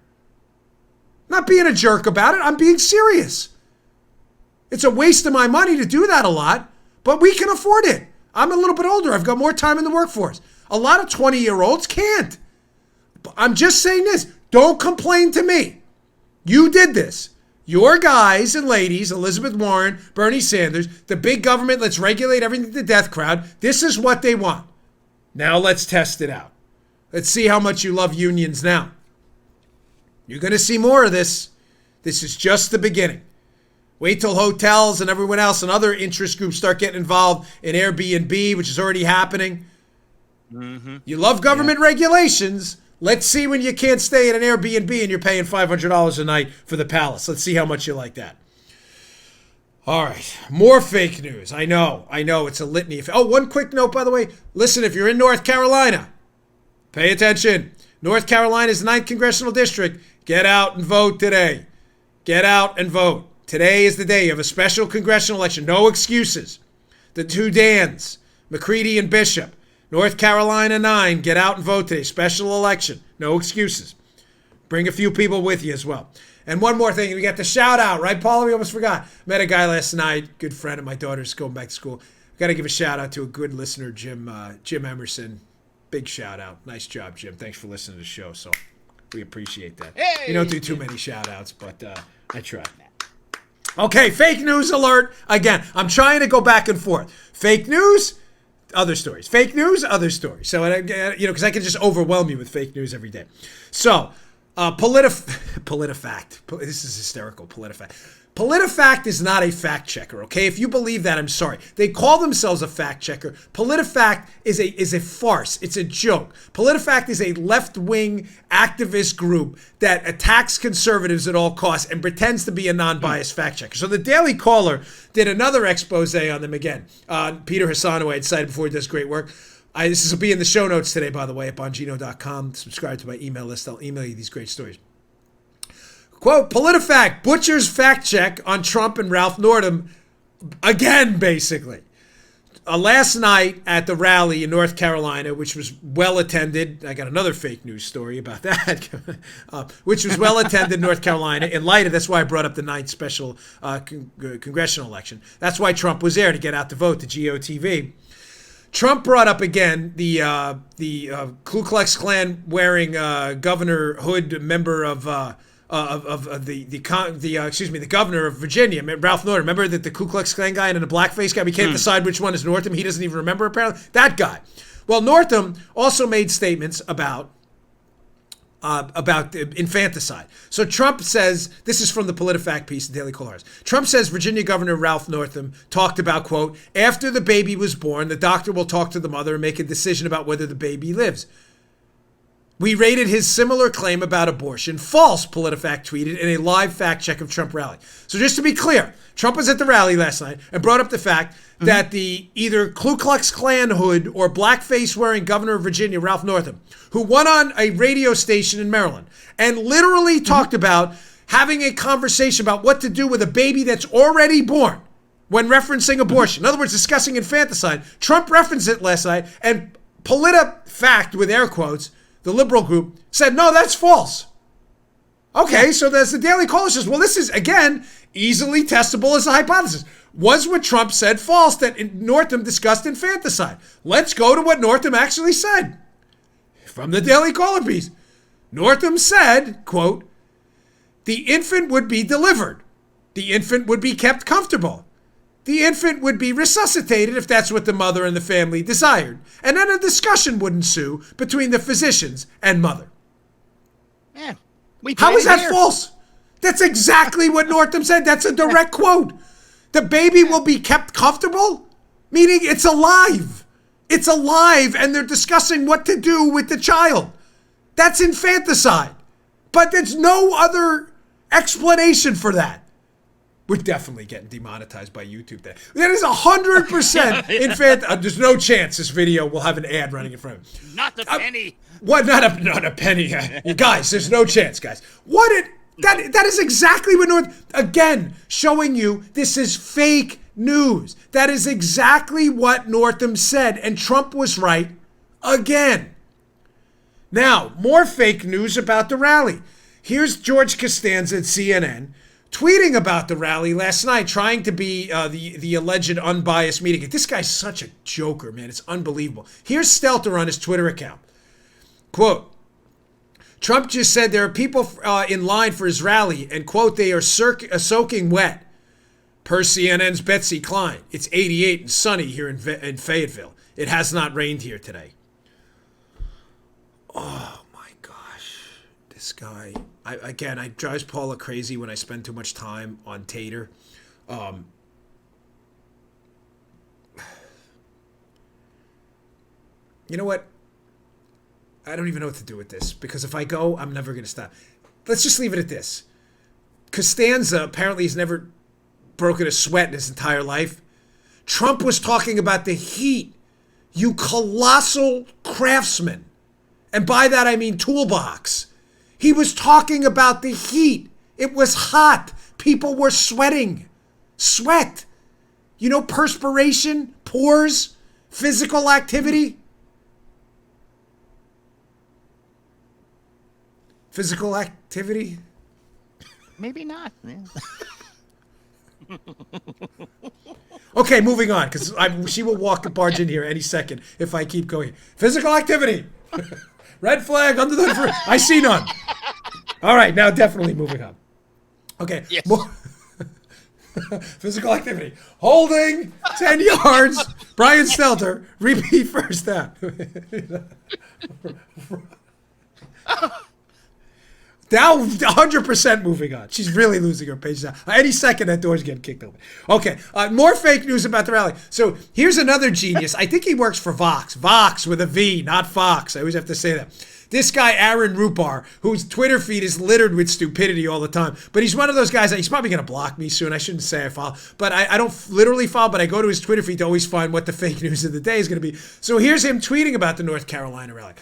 Not being a jerk about it. I'm being serious. It's a waste of my money to do that a lot, but we can afford it. I'm a little bit older. I've got more time in the workforce. A lot of 20-year-olds can't. I'm just saying this. Don't complain to me. You did this. Your guys and ladies, Elizabeth Warren, Bernie Sanders, the big government, let's regulate everything to the death crowd. This is what they want. Now let's test it out. Let's see how much you love unions now. You're going to see more of this. This is just the beginning. Wait till hotels and everyone else and other interest groups start getting involved in Airbnb, which is already happening. Mm-hmm. You love government regulations. Let's see when you can't stay at an Airbnb and you're paying $500 a night for the palace. Let's see how much you like that. All right, more fake news. I know, it's a litany. Oh, one quick note, by the way. Listen, if you're in North Carolina, pay attention. North Carolina's 9th Congressional District. Get out and vote today. Get out and vote. Today is the day of a special congressional election. No excuses. The two Dans, McCready and Bishop. North Carolina 9, get out and vote today. Special election. No excuses. Bring a few people with you as well. And one more thing, we got the shout out, right, Paula? We almost forgot. Met a guy last night, good friend of my daughter's going back to school. Got to give a shout out to a good listener, Jim Emerson. Big shout out. Nice job, Jim. Thanks for listening to the show. So we appreciate that. Hey, you don't do too many shout outs, but I try. Okay, fake news alert. Again, I'm trying to go back and forth. Fake news, other stories. Fake news, other stories. So, because I can just overwhelm you with fake news every day. So, PolitiFact. This is hysterical. PolitiFact. PolitiFact is not a fact checker, okay? If you believe that, I'm sorry. They call themselves a fact checker. PolitiFact is a farce. It's a joke. PolitiFact is a left-wing activist group that attacks conservatives at all costs and pretends to be a non-biased fact checker. So the Daily Caller did another expose on them again. Peter Hassan, who I had cited before, does great work. This will be in the show notes today, by the way, at Bongino.com. Subscribe to my email list. I'll email you these great stories. Quote, PolitiFact butchers fact check on Trump and Ralph Northam again, basically. Last night at the rally in North Carolina, which was well attended, I got another fake news story about that, which was well attended in North Carolina in light of, that's why I brought up the 9th special congressional election. That's why Trump was there to get out the vote, the GOTV. Trump brought up again the Ku Klux Klan wearing Governor Hood, member of the governor of Virginia, Ralph Northam. Remember that the Ku Klux Klan guy and the blackface guy? We can't decide which one is Northam. He doesn't even remember apparently. That guy. Well, Northam also made statements about infanticide. So Trump says, this is from the PolitiFact piece, the Daily Caller. Trump says Virginia Governor Ralph Northam talked about, quote, after the baby was born, the doctor will talk to the mother and make a decision about whether the baby lives. We rated his similar claim about abortion false, PolitiFact tweeted in a live fact check of Trump rally. So just to be clear, Trump was at the rally last night and brought up the fact that the either Ku Klux Klan hood or blackface wearing governor of Virginia, Ralph Northam, who went on a radio station in Maryland and literally talked about having a conversation about what to do with a baby that's already born when referencing abortion. In other words, discussing infanticide. Trump referenced it last night, and PolitiFact, with air quotes, the liberal group, said, no, that's false. Okay, so there's the Daily Caller says, well, this is, again, easily testable as a hypothesis. Was what Trump said false, that Northam discussed infanticide? Let's go to what Northam actually said. From the Daily Caller piece. Northam said, quote, the infant would be delivered. The infant would be kept comfortable. The infant would be resuscitated if that's what the mother and the family desired. And then a discussion would ensue between the physicians and mother. Yeah, how is that false? That's exactly what Northam said. That's a direct quote. The baby will be kept comfortable, meaning it's alive. It's alive, and they're discussing what to do with the child. That's infanticide. But there's no other explanation for that. We're definitely getting demonetized by YouTube. That is 100% infanticide. There's no chance this video will have an ad running in front of it. Not the penny. What? Not a penny. You guys, there's no chance, guys. That is exactly what North, again, showing you this is fake news. That is exactly what Northam said, and Trump was right again. Now, more fake news about the rally. Here's George Costanza at CNN tweeting about the rally last night, trying to be the alleged unbiased media. This guy's such a joker, man. It's unbelievable. Here's Stelter on his Twitter account. Quote, Trump just said there are people in line for his rally, and, quote, they are soaking wet. Per CNN's Betsy Klein, it's 88 and sunny here in Fayetteville. It has not rained here today. Oh, my gosh. This guy. I drives Paula crazy when I spend too much time on Tater. You know what? I don't even know what to do with this, because if I go, I'm never going to stop. Let's just leave it at this. Costanza apparently has never broken a sweat in his entire life. Trump was talking about the heat. You colossal craftsman. And by that I mean toolbox. He was talking about the heat. It was hot. People were sweating. Sweat. You know, perspiration, pores, physical activity. Physical activity? Maybe not. Yeah. Okay, moving on, because she will barge in here any second if I keep going. Physical activity. Red flag under the... I see none. All right, now definitely moving on. Okay. Yes. Physical activity. Holding 10 yards. Brian Stelter. Repeat first down. Now 100% moving on. She's really losing her patience now. Any second that door's getting kicked open. Okay, more fake news about the rally. So here's another genius. I think he works for Vox. Vox with a V, not Fox. I always have to say that. This guy, Aaron Rupar, whose Twitter feed is littered with stupidity all the time. But he's one of those guys, he's probably going to block me soon. I shouldn't say I follow. But I don't literally follow, but I go to his Twitter feed to always find what the fake news of the day is going to be. So here's him tweeting about the North Carolina rally.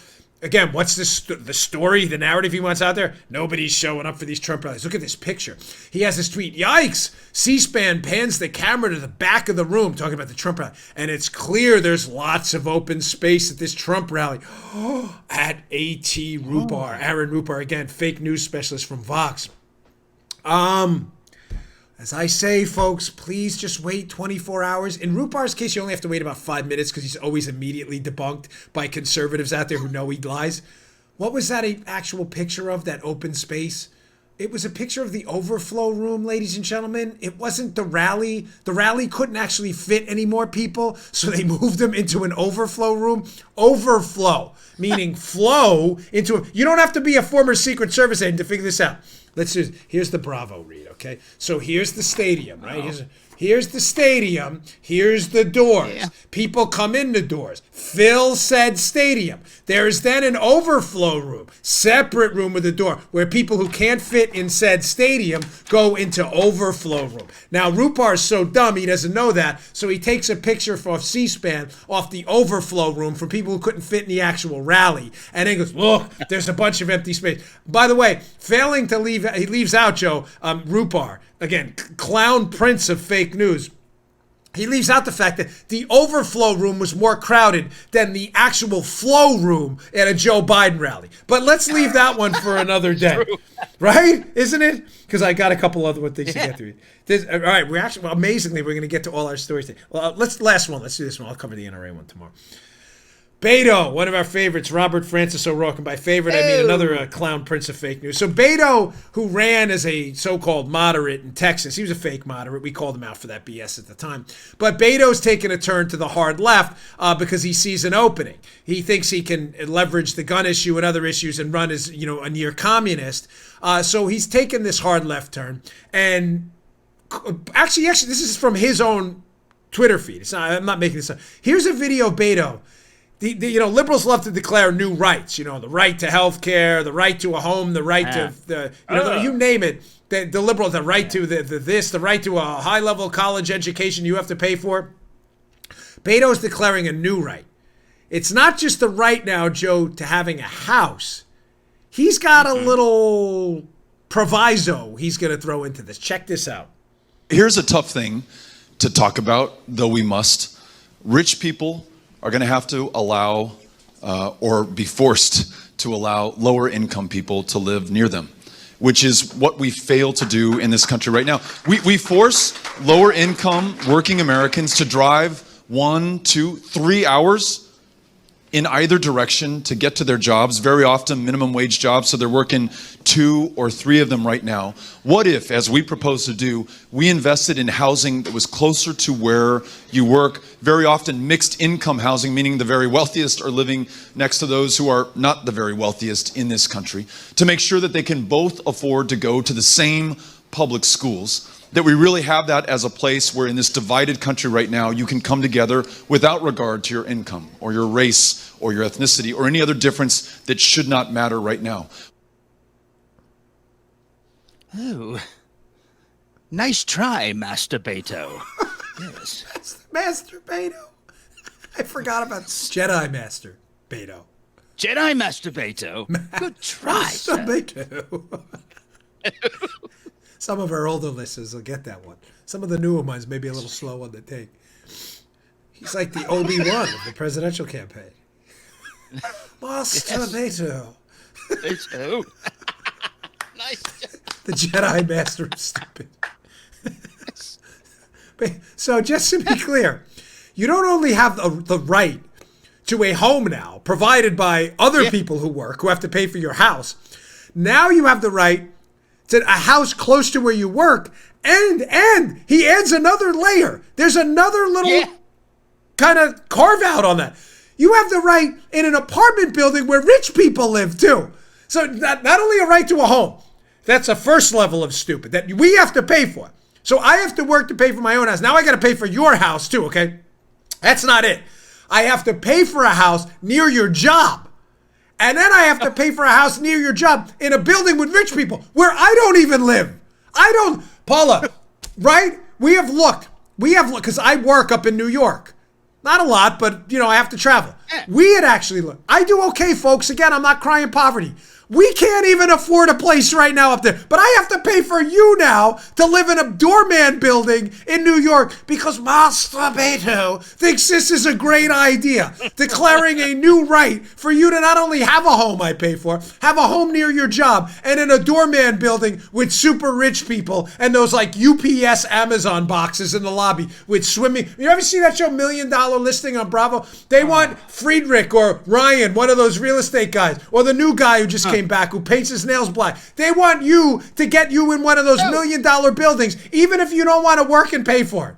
Again, what's the story, the narrative he wants out there? Nobody's showing up for these Trump rallies. Look at this picture. He has this tweet. Yikes! C-SPAN pans the camera to the back of the room talking about the Trump rally. And it's clear there's lots of open space at this Trump rally. At A.T. Rupar. Aaron Rupar, again, fake news specialist from Vox. As I say, folks, please just wait 24 hours. In Rupar's case, you only have to wait about 5 minutes because he's always immediately debunked by conservatives out there who know he lies. What was that actual picture of, that open space? It was a picture of the overflow room, ladies and gentlemen. It wasn't the rally. The rally couldn't actually fit any more people, so they moved them into an overflow room. Overflow, meaning flow into a... You don't have to be a former Secret Service agent to figure this out. Here's the Bravo read, okay? So here's the stadium, right? Here's the stadium. Here's the doors. Yeah. People come in the doors. Fill said stadium. There is then an overflow room, separate room with a door, where people who can't fit in said stadium go into overflow room. Now, Rupar's so dumb he doesn't know that, so he takes a picture off C-SPAN off the overflow room for people who couldn't fit in the actual rally, and then goes, look, there's a bunch of empty space. By the way, failing to leave, he leaves out, Joe, Rupar, again, clown prince of fake news. He leaves out the fact that the overflow room was more crowded than the actual flow room at a Joe Biden rally. But let's leave that one for another day. Right? Isn't it? Because I got a couple other things to get through. All right, amazingly, we're going to get to all our stories today. Well, last one. Let's do this one. I'll cover the NRA one tomorrow. Beto, one of our favorites, Robert Francis O'Rourke, and by favorite I mean another clown prince of fake news. So Beto, who ran as a so-called moderate in Texas, he was a fake moderate. We called him out for that BS at the time. But Beto's taken a turn to the hard left because he sees an opening. He thinks he can leverage the gun issue and other issues and run as a near communist. So he's taken this hard left turn. And actually, this is from his own Twitter feed. I'm not making this up. Here's a video of Beto. Liberals love to declare new rights, the right to health care, the right to a home, the right to, you name it. The liberals, the right to the right to a high-level college education you have to pay for. Beto's declaring a new right. It's not just the right now, Joe, to having a house. He's got a little proviso he's going to throw into this. Check this out. Here's a tough thing to talk about, though we must. Rich people are going to have to allow or be forced to allow lower income people to live near them, which is what we fail to do in this country right now. We force lower income working Americans to drive 1, 2, 3 hours in either direction to get to their jobs, very often minimum wage jobs, so they're working 2 or 3 of them right now. What if, as we propose to do, we invested in housing that was closer to where you work, very often mixed income housing, meaning the very wealthiest are living next to those who are not the very wealthiest in this country, to make sure that they can both afford to go to the same public schools, that we really have that as a place where in this divided country right now, you can come together without regard to your income or your race or your ethnicity or any other difference that should not matter right now. Ooh. Nice try, Master Beto. Yes. Master Beto. I forgot about Jedi Master Beto. Jedi Master Beto. Good try, Master sir. Beto. Some of our older listeners will get that one. Some of the newer ones may be a little slow on the take. He's like the Obi-Wan of the presidential campaign. Master Beto. Beto. Nice. The Jedi Master of Stupid. So just to be clear, you don't only have the right to a home now, provided by other people who work, who have to pay for your house. Now you have the right to a house close to where you work, and he adds another layer. There's another little kind of carve out on that. You have the right in an apartment building where rich people live too. So not only a right to a home, that's a first level of stupid that we have to pay for. So I have to work to pay for my own house. Now I got to pay for your house too, okay? That's not it. I have to pay for a house near your job. And then I have to pay for a house near your job in a building with rich people where I don't even live. Paula, right? We have looked, because I work up in New York. Not a lot, but, I have to travel. We had actually looked. I do okay, folks. Again, I'm not crying poverty. We can't even afford a place right now up there. But I have to pay for you now to live in a doorman building in New York because Master Beto thinks this is a great idea. Declaring a new right for you to not only have a home I pay for, have a home near your job, and in a doorman building with super rich people and those like UPS Amazon boxes in the lobby with swimming. You ever see that show $1 Million Listing on Bravo? They want Friedrich or Ryan, one of those real estate guys, or the new guy who just came back who paints his nails black. They want you to get you in one of those $1 million buildings, even if you don't want to work and pay for it.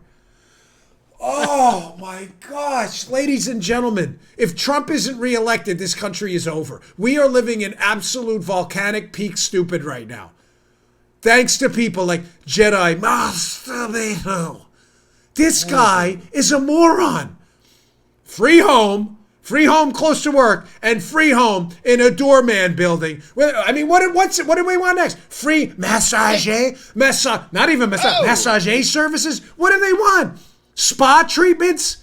Oh my gosh, ladies and gentlemen, if Trump isn't reelected, this country is over. We are living in absolute volcanic peak stupid right now. Thanks to people like Jedi Master Beto. This guy is a moron. Free home close to work, and free home in a doorman building. I mean, what do we want next? Free massage services? What do they want? Spa treatments?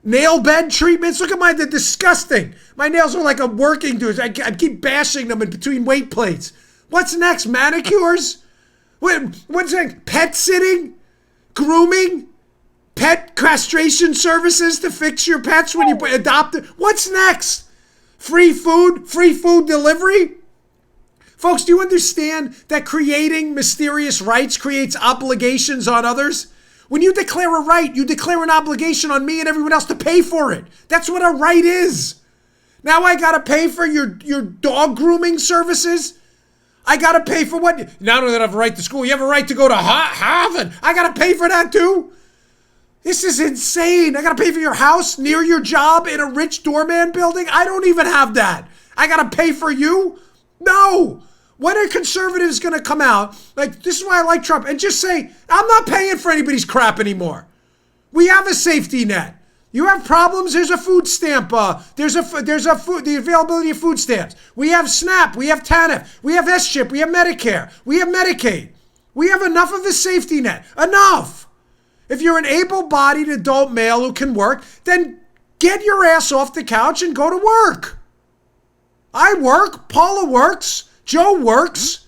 Nail bed treatments? Look at mine, they're disgusting. My nails are like a working dude. I keep bashing them in between weight plates. What's next? Manicures? What's next? Pet sitting? Grooming? Pet castration services to fix your pets when you adopt it. What's next? Free food delivery? Folks, do you understand that creating mysterious rights creates obligations on others? When you declare a right, you declare an obligation on me and everyone else to pay for it. That's what a right is. Now I gotta pay for your dog grooming services? I gotta pay for what? Not only do I have a right to school, you have a right to go to Harvard. I gotta pay for that too? This is insane. I got to pay for your house near your job in a rich doorman building? I don't even have that. I got to pay for you? No. When are conservatives going to come out, like, this is why I like Trump, and just say, I'm not paying for anybody's crap anymore. We have a safety net. You have problems, there's a food stamp. The availability of food stamps. We have SNAP. We have TANF. We have S-CHIP. We have Medicare. We have Medicaid. We have enough of a safety net. Enough. If you're an able-bodied adult male who can work, then get your ass off the couch and go to work. I work. Paula works. Joe works.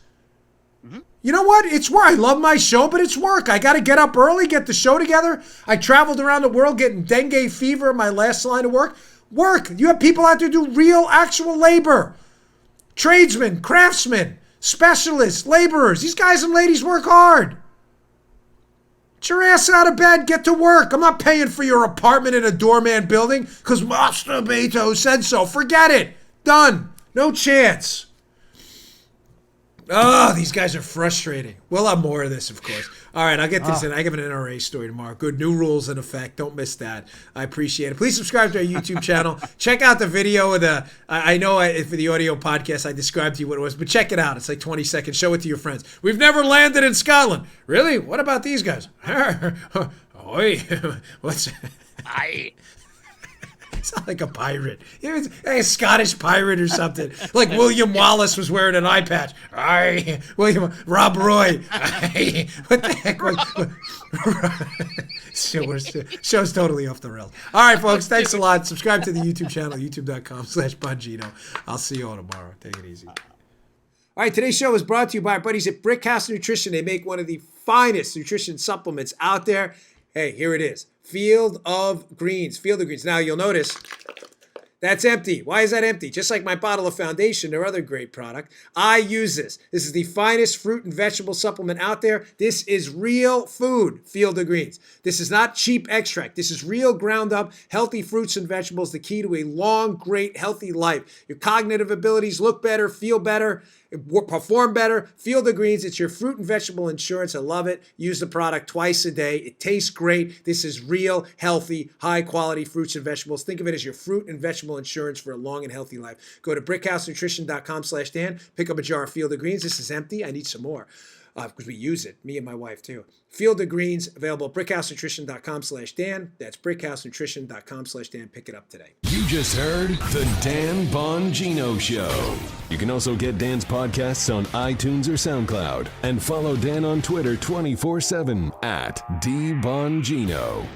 Mm-hmm. You know what? It's work. I love my show, but it's work. I got to get up early, get the show together. I traveled around the world getting dengue fever in my last line of work. Work. You have people out there do real, actual labor. Tradesmen, craftsmen, specialists, laborers. These guys and ladies work hard. Get your ass out of bed, get to work. I'm not paying for your apartment in a doorman building because Master Beto said so. Forget it. Done. No chance. Oh, these guys are frustrating. We'll have more of this, of course. All right, I'll get this in. I have an NRA story tomorrow. Good. New rules in effect. Don't miss that. I appreciate it. Please subscribe to our YouTube channel. Check out the video of the, I know for the audio podcast, I described to you what it was, but check it out. It's like 20 seconds. Show it to your friends. We've never landed in Scotland. Really? What about these guys? Oi. What's... Sound like a pirate. He was a Scottish pirate or something. Like William Wallace was wearing an eye patch. Aye, Rob Roy. Aye. What the heck was... Show's totally off the rails. All right, folks, thanks a lot. Subscribe to the YouTube channel, youtube.com/Bongino. I'll see you all tomorrow. Take it easy. All right, today's show is brought to you by our buddies at Brickhouse Nutrition. They make one of the finest nutrition supplements out there. Hey, here it is. Field of Greens. Field of Greens. Now, you'll notice that's empty. Why is that empty? Just like my bottle of Foundation, their other great product. I use this. This is the finest fruit and vegetable supplement out there. This is real food, Field of Greens. This is not cheap extract. This is real ground up, healthy fruits and vegetables, the key to a long, great, healthy life. Your cognitive abilities look better, feel better, perform better. Field of Greens, it's your fruit and vegetable insurance. I love it. Use the product twice a day. It tastes great. This is real, healthy, high quality fruits and vegetables. Think of it as your fruit and vegetable insurance for a long and healthy life. Go to brickhousenutrition.com/Dan. Pick up a jar of Field of Greens. This is empty. I need some more because we use it, me and my wife too. Field of Greens, available at brickhousenutrition.com/Dan. That's brickhousenutrition.com/Dan. Pick it up today. You just heard the Dan Bongino Show. You can also get Dan's podcasts on iTunes or SoundCloud. And follow Dan on Twitter 24/7 at DBongino.